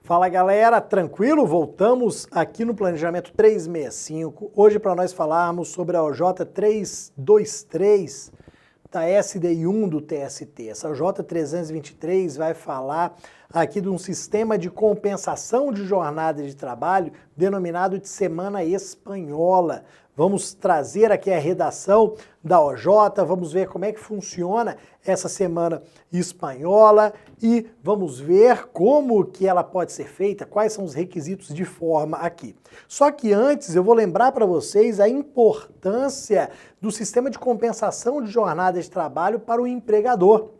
Fala galera, tranquilo? Voltamos aqui no Planejamento 365, hoje para nós falarmos sobre a OJ 323 da SDI1 do TST. Essa OJ 323 vai falar aqui de um sistema de compensação de jornada de trabalho denominado de Semana Espanhola. Vamos trazer aqui a redação da OJ, vamos ver como é que funciona essa semana espanhola e vamos ver como que ela pode ser feita, quais são os requisitos de forma aqui. Só que antes eu vou lembrar para vocês a importância do sistema de compensação de jornada de trabalho para o empregador.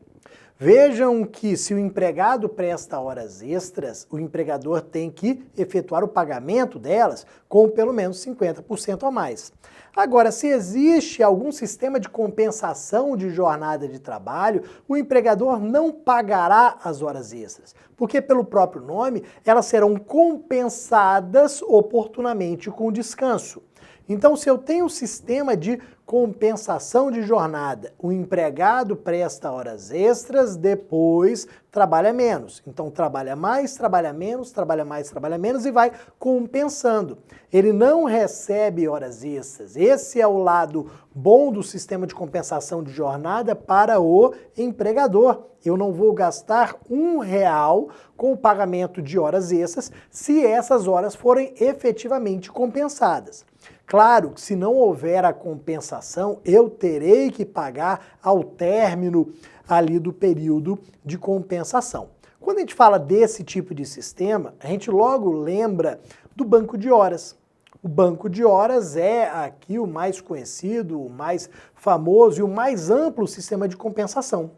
Vejam que se o empregado presta horas extras, o empregador tem que efetuar o pagamento delas com pelo menos 50% a mais. Agora, se existe algum sistema de compensação de jornada de trabalho, o empregador não pagará as horas extras, porque pelo próprio nome, elas serão compensadas oportunamente com descanso. Então, se eu tenho um sistema de compensação de jornada, o empregado presta horas extras, depois trabalha menos. Então, trabalha mais, trabalha menos, trabalha mais, trabalha menos e vai compensando. Ele não recebe horas extras. Esse é o lado bom do sistema de compensação de jornada para o empregador. Eu não vou gastar R$1 com o pagamento de horas extras se essas horas forem efetivamente compensadas. Claro que se não houver a compensação, eu terei que pagar ao término ali do período de compensação. Quando a gente fala desse tipo de sistema, a gente logo lembra do banco de horas. O banco de horas é aqui o mais conhecido, o mais famoso e o mais amplo sistema de compensação.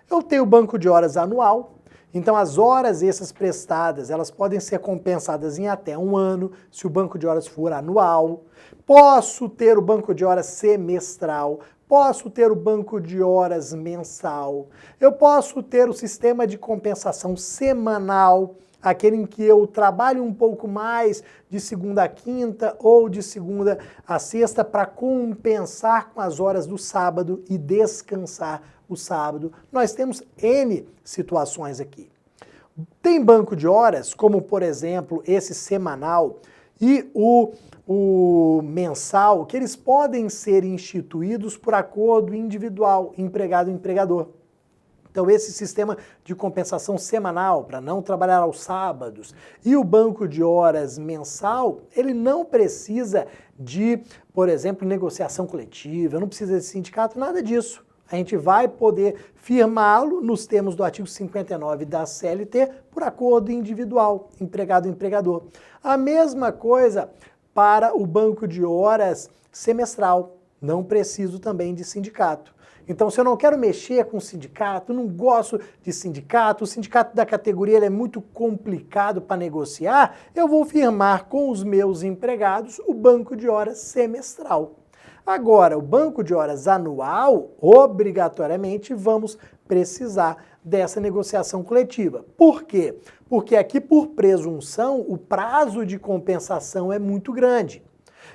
Eu tenho o banco de horas anual. Então as horas extras prestadas, elas podem ser compensadas em até 1 ano, se o banco de horas for anual. Posso ter o banco de horas semestral, posso ter o banco de horas mensal. Eu posso ter o sistema de compensação semanal, aquele em que eu trabalho um pouco mais de segunda a quinta ou de segunda a sexta para compensar com as horas do sábado e descansar o sábado. Nós temos N situações aqui. Tem banco de horas, como por exemplo esse semanal e o mensal, que eles podem ser instituídos por acordo individual, empregado-empregador. Então esse sistema de compensação semanal, para não trabalhar aos sábados, e o banco de horas mensal, ele não precisa de, por exemplo, negociação coletiva, não precisa de sindicato, nada disso. A gente vai poder firmá-lo nos termos do artigo 59 da CLT por acordo individual, empregado-empregador. A mesma coisa para o banco de horas semestral, não preciso também de sindicato. Então, se eu não quero mexer com sindicato, não gosto de sindicato, o sindicato da categoria ele é muito complicado para negociar, eu vou firmar com os meus empregados o banco de horas semestral. Agora, o banco de horas anual, obrigatoriamente vamos precisar dessa negociação coletiva. Por quê? Porque aqui, por presunção, o prazo de compensação é muito grande.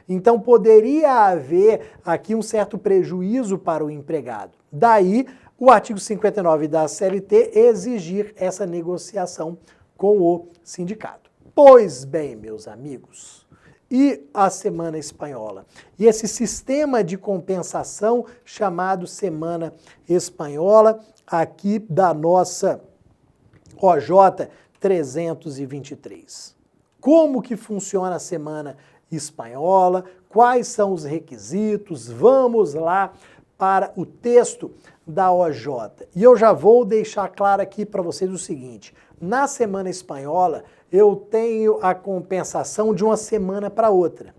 Então, poderia haver aqui um certo prejuízo para o empregado. Daí, o artigo 59 da CLT exigir essa negociação com o sindicato. Pois bem, meus amigos, e a Semana Espanhola? E esse sistema de compensação chamado Semana Espanhola, aqui da nossa OJ 323. Como que funciona a Semana Espanhola? Quais são os requisitos? Vamos lá para o texto da OJ. E eu já vou deixar claro aqui para vocês o seguinte: na Semana Espanhola, eu tenho a compensação de uma semana para outra.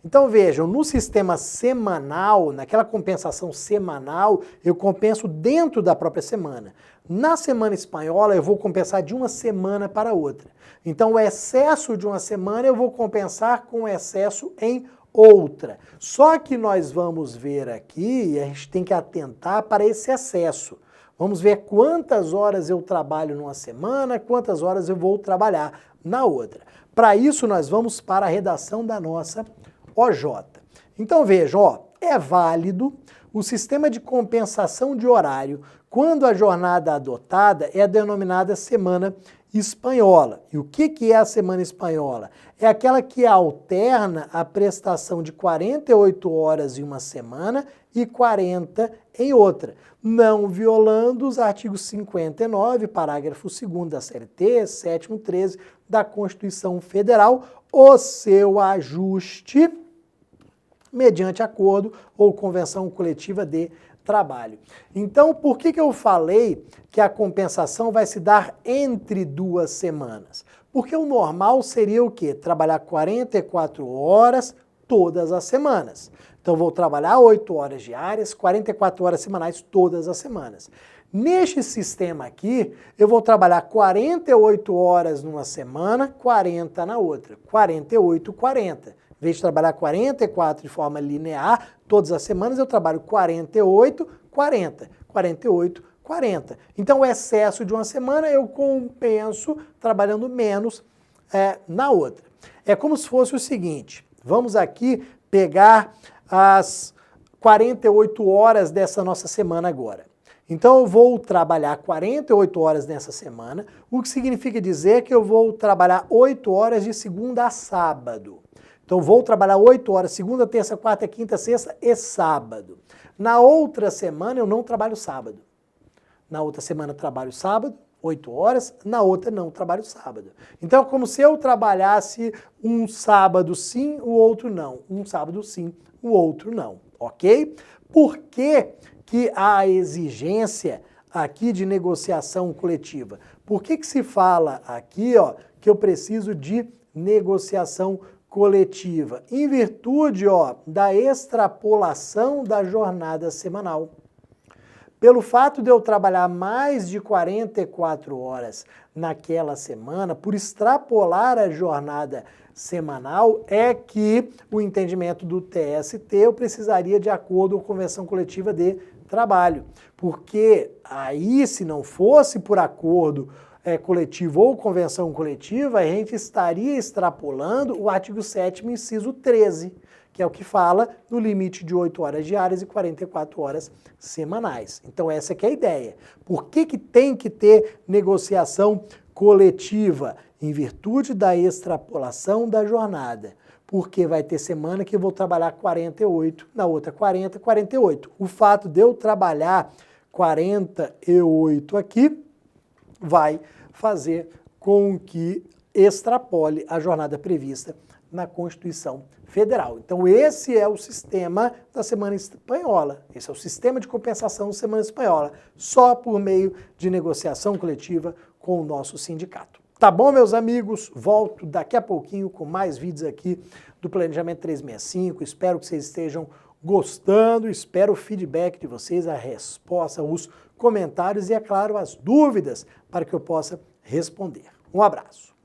Então vejam, no sistema semanal, naquela compensação semanal, eu compenso dentro da própria semana. Na Semana Espanhola, eu vou compensar de uma semana para outra. Então o excesso de uma semana eu vou compensar com o excesso em outra. Só que nós vamos ver aqui, e a gente tem que atentar para esse excesso. Vamos ver quantas horas eu trabalho numa semana, quantas horas eu vou trabalhar na outra. Para isso, nós vamos para a redação da nossa OJ. Então vejam, é válido o sistema de compensação de horário quando a jornada adotada é denominada semana espanhola. E o que é a semana espanhola? É aquela que alterna a prestação de 48 horas em uma semana e 40 em outra, não violando os artigos 59, parágrafo 2º da CLT, 7º, 13 da Constituição Federal, o seu ajuste mediante acordo ou convenção coletiva de trabalho. Então, por que eu falei que a compensação vai se dar entre 2 semanas? Porque o normal seria o quê? Trabalhar 44 horas todas as semanas. Então, vou trabalhar 8 horas diárias, 44 horas semanais todas as semanas. Neste sistema aqui, eu vou trabalhar 48 horas numa semana, 40 na outra. 48, 40. Em vez de trabalhar 44 de forma linear, todas as semanas eu trabalho 48, 40. 48, 40. Então, o excesso de uma semana eu compenso trabalhando menos na outra. É como se fosse o seguinte, vamos aqui pegar as 48 horas dessa nossa semana agora. Então, eu vou trabalhar 48 horas nessa semana, o que significa dizer que eu vou trabalhar 8 horas de segunda a sábado. Então, vou trabalhar 8 horas, segunda, terça, quarta, quinta, sexta e sábado. Na outra semana, eu não trabalho sábado. Na outra semana, eu trabalho sábado, 8 horas, na outra não trabalho sábado. Então, é como se eu trabalhasse um sábado sim, o outro não. Um sábado sim, o outro não, ok? Por que há a exigência aqui de negociação coletiva? Por que se fala aqui, ó, que eu preciso de negociação coletiva? Em virtude, ó, da extrapolação da jornada semanal. Pelo fato de eu trabalhar mais de 44 horas naquela semana, por extrapolar a jornada semanal, é que o entendimento do TST eu precisaria de acordo com a convenção coletiva de trabalho. Porque aí, se não fosse por acordo coletivo ou convenção coletiva, a gente estaria extrapolando o artigo 7º, inciso 13, que é o que fala no limite de 8 horas diárias e 44 horas semanais. Então essa que é a ideia. Por que tem que ter negociação coletiva? Em virtude da extrapolação da jornada. Porque vai ter semana que eu vou trabalhar 48, na outra 40, 48. O fato de eu trabalhar 48 aqui vai fazer com que extrapole a jornada prevista na Constituição Federal. Então esse é o sistema da semana espanhola. Esse é o sistema de compensação da semana espanhola, só por meio de negociação coletiva com o nosso sindicato. Tá bom, meus amigos? Volto daqui a pouquinho com mais vídeos aqui do Planejamento 365. Espero que vocês estejam gostando, espero o feedback de vocês, a resposta, os comentários e, é claro, as dúvidas para que eu possa responder. Um abraço.